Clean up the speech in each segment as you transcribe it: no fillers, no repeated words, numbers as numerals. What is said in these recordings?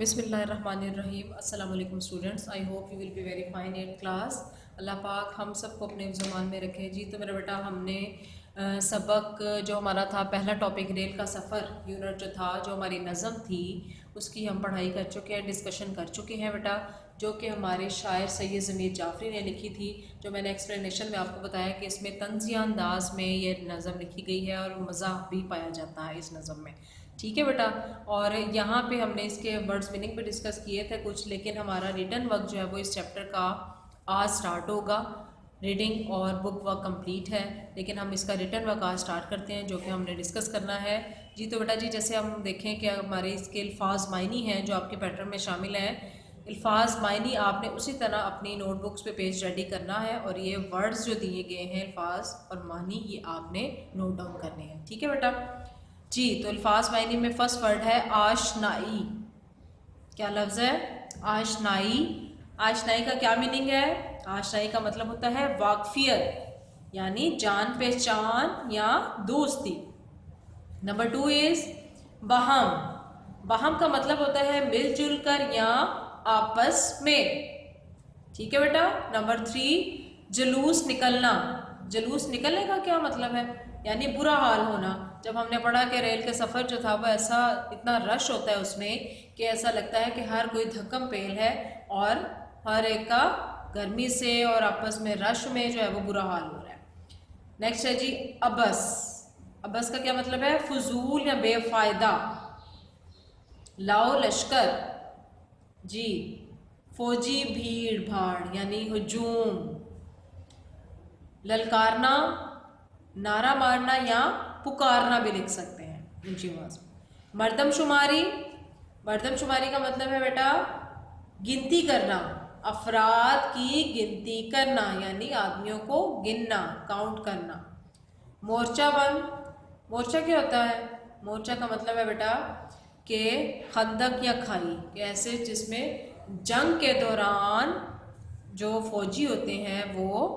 बिस्मिल्लाहिर्रहमानिर्रहीम। अस्सलाम वालेकुम students, I hope you will be very fine in class. अल्लाह पाक हम सबको अपने ज़ुबान में रखे। जी तो मेरा बेटा, हमने सबक जो हमारा था, पहला टॉपिक रेल का सफ़र यूनिट जो था, जो हमारी नज़म थी, उसकी हम पढ़ाई कर चुके हैं, डिस्कशन कर चुके हैं बेटा, जो कि हमारे शायर सैयद ज़मीर जाफ़री ने लिखी थी। जो मैंने एक्सप्लेनेशन में आपको बताया कि इसमें तंज़िया अंदाज में ये नज़म लिखी गई है और मज़ाक भी पाया जाता है इस नज़म में। ठीक है बेटा, और यहाँ पे हमने इसके वर्ड्स मीनिंग पे डिस्कस किए थे कुछ, लेकिन हमारा रिटर्न वर्क जो है वो इस चैप्टर का आज स्टार्ट होगा। रीडिंग और बुक वर्क कंप्लीट है, लेकिन हम इसका रिटर्न वर्क आज स्टार्ट करते हैं, जो कि हमने डिस्कस करना है। जी तो बेटा जी, जैसे हम देखें कि हमारे इसके अल्फाज मायनी हैं जो आपके पैटर्न में शामिल हैं। अल्फाज मायनी आपने उसी तरह अपनी नोटबुक्स पे पेज रेडी करना है, और ये वर्ड्स जो दिए गए हैं अल्फाज और मानी, ये आपने नोट डाउन करने हैं। ठीक है बेटा जी। तो अल्फाज मायने में फर्स्ट वर्ड है आशनाई। क्या लफ्ज़ है? आशनाई। आशनाई का क्या मीनिंग है? आशनाई का मतलब होता है वाकफियत, यानी जान पहचान या दोस्ती। नंबर 2 इज बहम। बहम का मतलब होता है मिलजुल कर या आपस में। ठीक है बेटा। नंबर 3 जुलूस निकलना। जुलूस निकलने का क्या मतलब है? यानी बुरा हाल होना। जब हमने पढ़ा कि रेल के सफ़र जो था वो ऐसा इतना रश होता है उसमें कि ऐसा लगता है कि हर कोई धक्कम पेल है, और हर एक का गर्मी से और आपस में रश में जो है वो बुरा हाल हो रहा है। नेक्स्ट है जी अबस। अबस का क्या मतलब है? फजूल या बेफायदा। लाओ लश्कर। जी। फौजी भीड़ भाड़ यानी हुजूम। ललकारना, नारा मारना या पुकारना भी लिख सकते हैं ऊंची आवाज में। मर्दमशुमारी। मर्दमशुमारी का मतलब है बेटा गिनती करना, अफराद की गिनती करना, यानी आदमियों को गिनना, काउंट करना। मोर्चा बंद। मोर्चा क्या होता है? मोर्चा का मतलब है बेटा कि खंदक या खाई, कि ऐसे जिसमें जंग के दौरान जो फौजी होते हैं वो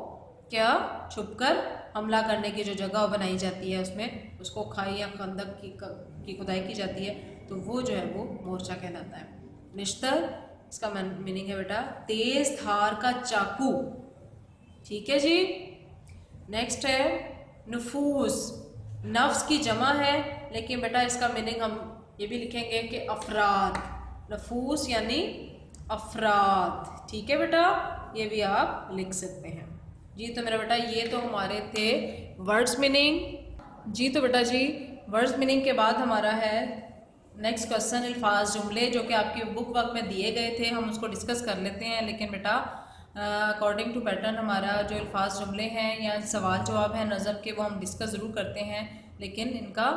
क्या छुपकर हमला करने की जो जगह बनाई जाती है, उसमें उसको खाई या खंदक की खुदाई की जाती है, तो वो जो है वो मोर्चा कहलाता है। निश्तर, इसका मीनिंग है बेटा तेज धार का चाकू। ठीक है जी। नेक्स्ट है नफूस। नफ्स की जमा है, लेकिन बेटा इसका मीनिंग हम ये भी लिखेंगे कि अफराद। नफूस यानी अफराद। ठीक है बेटा, ये भी आप लिख सकते हैं। जी तो मेरा बेटा ये तो हमारे थे वर्ड्स मीनिंग। जी तो बेटा जी, वर्ड्स मीनिंग के बाद हमारा है नेक्स्ट क्वेश्चन अल्फाज जुमले, जो कि आपकी बुक वर्क में दिए गए थे। हम उसको डिस्कस कर लेते हैं, लेकिन बेटा अकॉर्डिंग टू पैटर्न हमारा जो अल्फाज जुमले हैं या सवाल जवाब है नज़म के, वो हम डिस्कस ज़रूर करते हैं, लेकिन इनका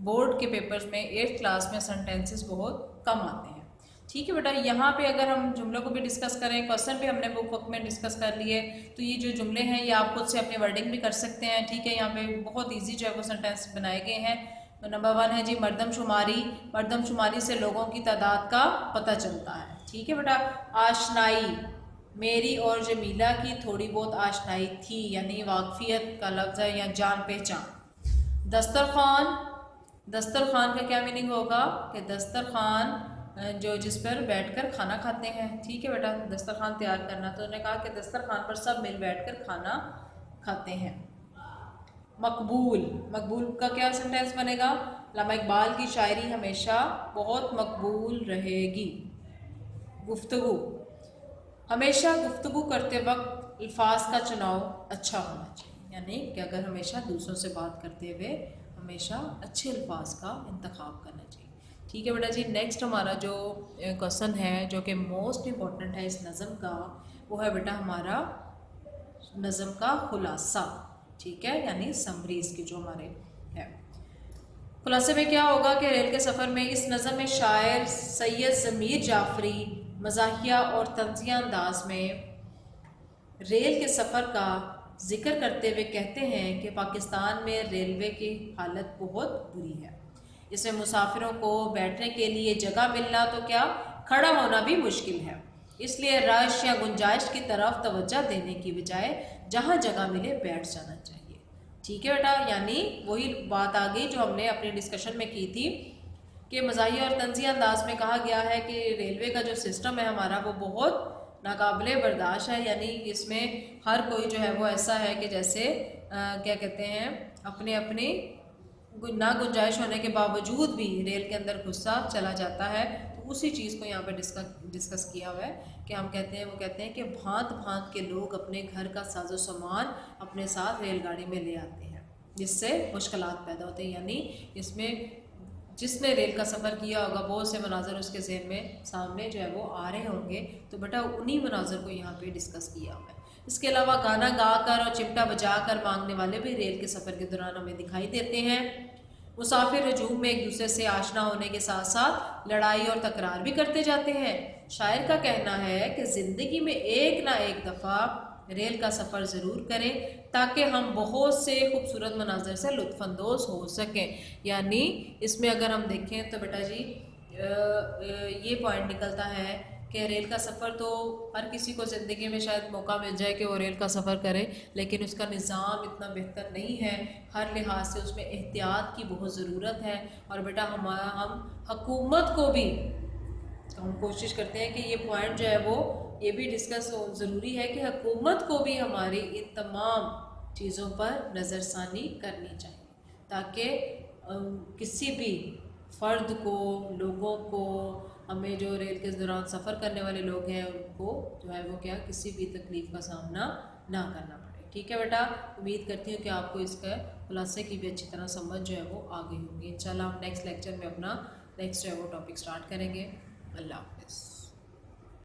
बोर्ड के पेपर्स में 8th क्लास में सेंटेंसेस बहुत कम आते हैं। ठीक है बेटा, यहाँ पे अगर हम जुमलों को भी डिस्कस करें, क्वेश्चन भी हमने बुक वर्क में डिस्कस कर लिए, तो ये जो जुमले हैं ये आप खुद से अपनी वर्डिंग भी कर सकते हैं। ठीक है, यहाँ पे बहुत ईजी जो है वो सेंटेंस बनाए गए हैं। तो नंबर 1 है जी मर्दमशुमारी। मर्दमशुमारी से लोगों की तादाद का पता चलता है। ठीक है बेटा। आशनाई, मेरी और जमीला की थोड़ी बहुत आशनाई थी, यानी वाकफियत का लफ्ज़ है या जान पहचान। दस्तरखान। दस्तरखान का क्या मीनिंग होगा कि दस्तरखान जो जिस पर बैठकर खाना खाते हैं। ठीक है बेटा, दस्तरखान तैयार करना, तो उन्होंने कहा कि दस्तरखान पर सब मिल बैठकर खाना खाते हैं। मकबूल। मकबूल का क्या सेंटेंस बनेगा? अल्लामा इकबाल की शायरी हमेशा बहुत मकबूल रहेगी। गुफ्तगू। हमेशा गुफ्तगू करते वक्त अल्फाज का चुनाव अच्छा होना चाहिए, यानी कि अगर हमेशा दूसरों से बात करते हुए हमेशा अच्छे अल्फाज का इंतखाब करना चाहिए। ठीक है बेटा जी। नेक्स्ट हमारा जो क्वेश्चन है, जो कि मोस्ट इम्पॉर्टेंट है इस नज़म का, वो है बेटा हमारा नज़म का खुलासा। ठीक है, यानी समरी इसकी जो हमारे है। खुलासे में क्या होगा कि रेल के सफ़र में इस नज़म में शायर सैयद ज़मीर जाफ़री मज़ाहिया और तंज़िया अंदाज में रेल के सफ़र का जिक्र करते हुए कहते हैं कि पाकिस्तान में रेलवे की हालत बहुत बुरी है। इसमें मुसाफिरों को बैठने के लिए जगह मिलना तो क्या, खड़ा होना भी मुश्किल है। इसलिए रश या गुंजाइश की तरफ तवज्जो देने की बजाय जहाँ जगह मिले बैठ जाना चाहिए। ठीक है बेटा, यानी वही बात आ गई जो हमने अपने डिस्कशन में की थी कि मज़ाहिया और तंज़िया अंदाज में कहा गया है कि रेलवे का जो सिस्टम है हमारा वो बहुत नाकाबिले बर्दाश्त है, यानी इसमें हर कोई जो है वो ऐसा है कि जैसे क्या कहते हैं, अपने अपने ना गुंजाइश होने के बावजूद भी रेल के अंदर गुस्सा चला जाता है। तो उसी चीज़ को यहाँ पर डिस्कस किया हुआ है कि हम कहते हैं, वो कहते हैं कि भांत भांत के लोग अपने घर का साजो सामान अपने साथ रेलगाड़ी में ले आते हैं, जिससे मुश्किलात पैदा होते हैं। यानी इसमें जिसने रेल का सफ़र किया होगा बहुत से मनाजर उसके ज़हन में सामने जो है वो आ रहे होंगे, तो बेटा उन्हीं मनाजर को यहाँ पे डिस्कस किया हुआ है। इसके अलावा गाना गाकर और चिमटा बजाकर मांगने वाले भी रेल के सफ़र के दौरान हमें दिखाई देते हैं। मुसाफिर हजूम में एक दूसरे से आशना होने के साथ साथ लड़ाई और तकरार भी करते जाते हैं। शायर का कहना है कि ज़िंदगी में एक ना एक दफ़ा रेल का सफ़र ज़रूर करें ताकि हम बहुत से खूबसूरत मनाजर से लुत्फ़अंदोज़ हो सकें। यानी इसमें अगर हम देखें तो बेटा जी ये पॉइंट निकलता है कि रेल का सफ़र तो हर किसी को ज़िंदगी में शायद मौका मिल जाए कि वो रेल का सफ़र करे, लेकिन उसका निज़ाम इतना बेहतर नहीं है। हर लिहाज से उसमें एहतियात की बहुत ज़रूरत है। और बेटा हम हुकूमत को भी हम कोशिश करते हैं कि ये पॉइंट जो है वो ये भी डिस्कस ज़रूरी है कि हुकूमत को भी हमारी इन तमाम चीज़ों पर नज़रसानी करनी चाहिए ताकि किसी भी फ़र्द को, लोगों को, हमें जो रेल के दौरान सफ़र करने वाले लोग हैं उनको जो है वो क्या किसी भी तकलीफ़ का सामना ना करना पड़े। ठीक है बेटा, उम्मीद करती हूँ कि आपको इसका खुलासे की भी अच्छी तरह समझ जो है वो आ गई होगी। इंशाल्लाह हम नेक्स्ट लेक्चर में अपना नेक्स्ट जो है वो टॉपिक स्टार्ट करेंगे। अल्लाह हाफ़िज़।